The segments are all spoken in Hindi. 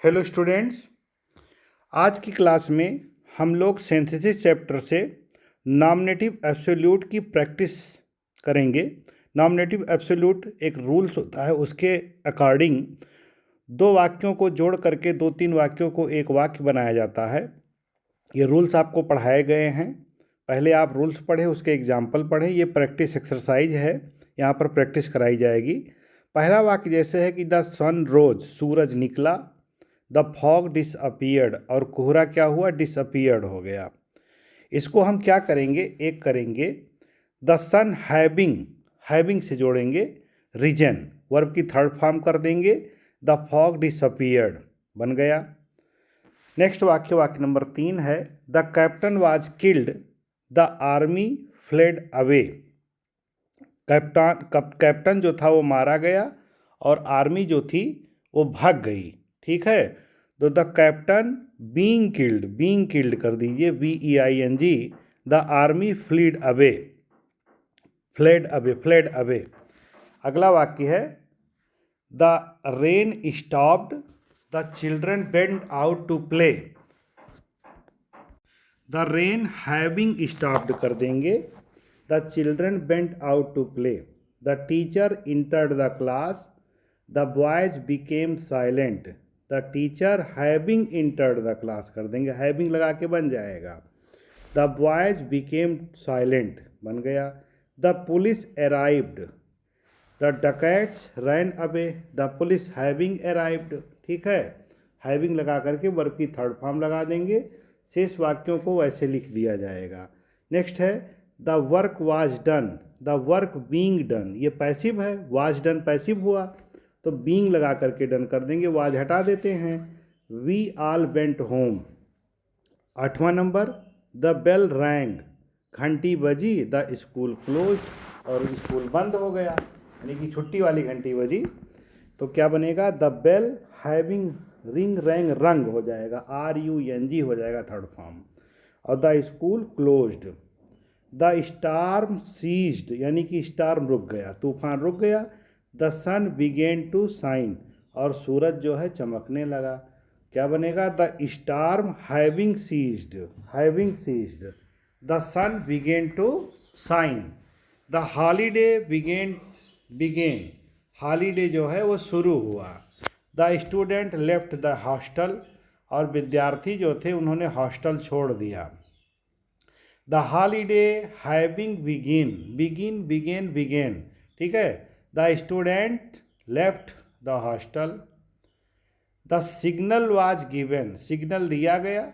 हेलो स्टूडेंट्स, आज की क्लास में हम लोग सिंथेसिस चैप्टर से नॉमिनेटिव एब्सोल्यूट की प्रैक्टिस करेंगे। नॉमिनेटिव एब्सोल्यूट एक रूल्स होता है, उसके अकॉर्डिंग दो वाक्यों को जोड़ करके दो तीन वाक्यों को एक वाक्य बनाया जाता है। ये रूल्स आपको पढ़ाए गए हैं, पहले आप रूल्स पढ़ें, उसके एग्जाम्पल पढ़ें। ये प्रैक्टिस एक्सरसाइज है, यहाँ पर प्रैक्टिस कराई जाएगी। पहला वाक्य जैसे है कि द सन रोज, सूरज निकला। द फॉग डिसअपियर्ड, और कोहरा क्या हुआ, डिसअपियर्ड हो गया। इसको हम क्या करेंगे, एक करेंगे द सन हैविंग, हैविंग से जोड़ेंगे रीजन, वर्ब की थर्ड फॉर्म कर देंगे। द फॉग डिसअपियर्ड बन गया। नेक्स्ट वाक्य, वाक्य नंबर 3 है the captain was killed, the army fled away. Captain जो था वो मारा गया और आर्मी जो थी वो भाग गई। ठीक है, तो द कैप्टन बीइंग किल्ड कर दीजिए, BEING। The army fled away. अगला वाक्य है the rain stopped, the children went out to play. The rain having stopped कर देंगे, the children went out to play. The teacher entered the class, the boys became silent. The teacher having entered the class कर देंगे, हैविंग लगा के बन जाएगा। द बॉयज बिकेम साइलेंट बन गया। The police arrived, the dacoits ran away. The police having arrived. ठीक है, हैविंग लगा करके वर्ब की थर्ड फॉर्म लगा देंगे। शेष वाक्यों को वैसे लिख दिया जाएगा। नेक्स्ट है the work was done, the work being done. ये पैसिव है, वाज डन पैसिव हुआ, तो बीइंग लगा करके डन कर देंगे, वाज हटा देते हैं। We all went home. 8वां नंबर द बेल रैंग, घंटी बजी। द स्कूल क्लोज, और स्कूल बंद हो गया, यानी कि छुट्टी वाली घंटी बजी। तो क्या बनेगा, the bell having ring rang rung हो जाएगा, RUNG हो जाएगा थर्ड फॉर्म। और the school closed. The storm ceased, यानी कि स्टार्म रुक गया, तूफान रुक गया। The sun began to shine, और सूरज जो है चमकने लगा। क्या बनेगा, the storm having ceased. The sun began to shine. The holiday began, holiday जो है वो शुरू हुआ। The student left the hostel, और विद्यार्थी जो थे उन्होंने हॉस्टल छोड़ दिया। The holiday having begun. ठीक है, the student left the hostel. The signal was given, signal दिया गया।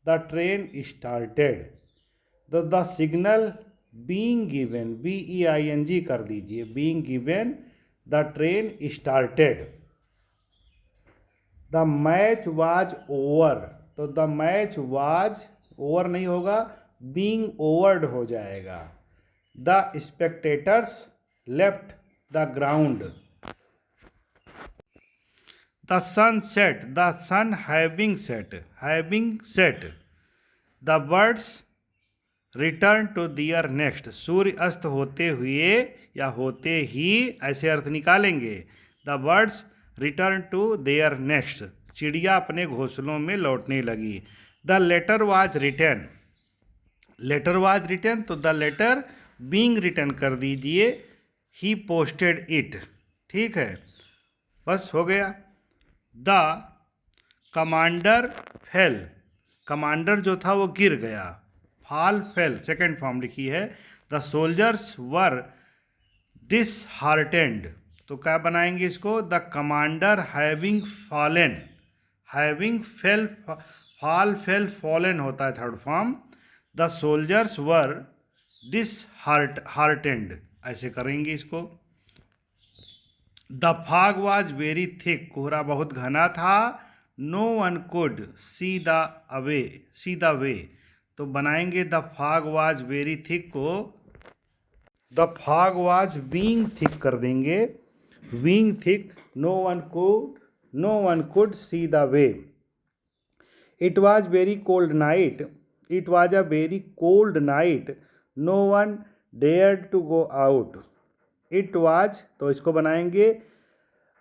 द ट्रेन स्टार्टेड, तो the signal being given, BEING कर दीजिए, being given. The train started. The match was over, तो द मैच वाज ओवर नहीं होगा, बीइंग ओवर्ड हो जाएगा। The spectators left the ground. The sun set, the sun having set. The birds return to their nest, सूर्य अस्त होते हुए या होते ही ऐसे अर्थ निकालेंगे। The birds return to their nest, चिड़िया अपने घोंसलों में लौटने लगी। द लेटर वाज रिटर्न, तो द लेटर बीइंग रिटर्न कर दीजिए, ही पोस्टेड इट। ठीक है, बस हो गया। द कमांडर फेल, कमांडर जो था वो गिर गया। फॉल फेल सेकेंड फॉर्म लिखी है। द सोल्जर्स वर डिसहार्टेंड, तो क्या बनाएंगे इसको, the commander having fallen, fall fail fallen होता है third form. The soldiers were disheartened, ऐसे करेंगे इसको। The fog was very thick, कोहरा बहुत घना था। No one could see the way, तो बनाएंगे the fog was very thick को the fog was being thick कर देंगे, being thick. No one could see the way. It was very cold night, it was a very cold night. No one dared to go out. It was, तो इसको बनाएंगे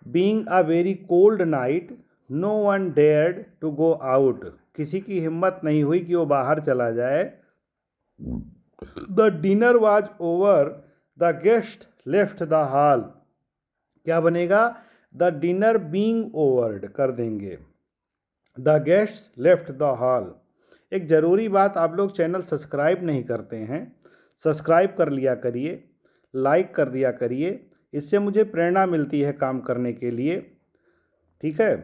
being a very cold night, no one dared to go out, किसी की हिम्मत नहीं हुई कि वो बाहर चला जाए। The dinner was over, the guest left the hall, क्या बनेगा? द डिनर बीइंग ओवर्ड कर देंगे, the guest left the hall. एक ज़रूरी बात, आप लोग चैनल सब्सक्राइब नहीं करते हैं, सब्सक्राइब कर लिया करिए, लाइक कर दिया करिए, इससे मुझे प्रेरणा मिलती है काम करने के लिए। ठीक है,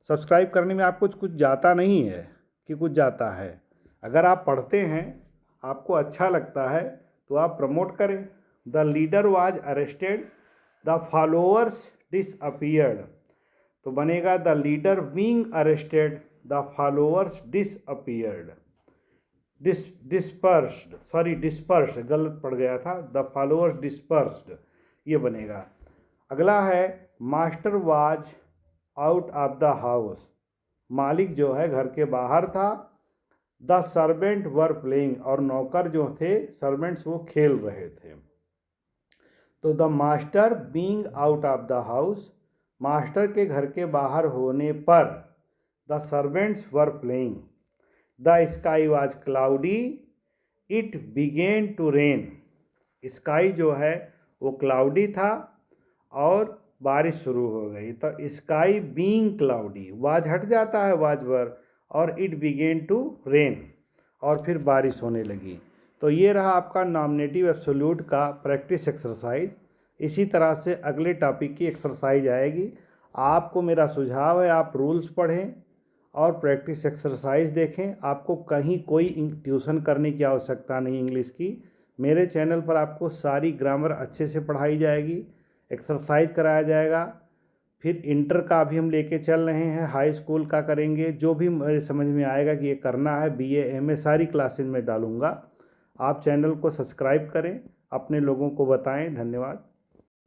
सब्सक्राइब करने में आपको कुछ जाता नहीं है कि कुछ जाता है। अगर आप पढ़ते हैं, आपको अच्छा लगता है तो आप प्रमोट करें। The leader was arrested, the followers disappeared, तो बनेगा the leader being arrested, the followers disappeared. Dispersed गलत पड़ गया था, द फॉलोअर्स डिस्पर्स्ड, ये बनेगा। अगला है master was out of the house, मालिक जो है घर के बाहर था। द सर्वेंट वर प्लेइंग, और नौकर जो थे सर्वेंट्स वो खेल रहे थे। तो the master being out of the house, master के घर के बाहर होने पर the servants were playing. The sky was cloudy, it began to rain, sky जो है वो क्लाउडी था और बारिश शुरू हो गई। तो स्काई बीइंग क्लाउडी, वाज हट जाता है वाज पर, और इट बिगेन टू रेन, और फिर बारिश होने लगी। तो ये रहा आपका नॉमिनेटिव एब्सोल्यूट का प्रैक्टिस एक्सरसाइज। इसी तरह से अगले टॉपिक की एक्सरसाइज आएगी। आपको मेरा सुझाव है आप रूल्स पढ़ें और प्रैक्टिस एक्सरसाइज देखें। आपको कहीं कोई ट्यूशन करने की आवश्यकता नहीं इंग्लिश की। मेरे चैनल पर आपको सारी ग्रामर अच्छे से पढ़ाई जाएगी, एक्सरसाइज कराया जाएगा। फिर इंटर का भी हम लेके चल रहे हैं, हाई स्कूल का करेंगे। जो भी मेरे समझ में आएगा कि ये करना है, BA MA सारी क्लासेज में डालूँगा। आप चैनल को सब्सक्राइब करें, अपने लोगों को बताएं। धन्यवाद।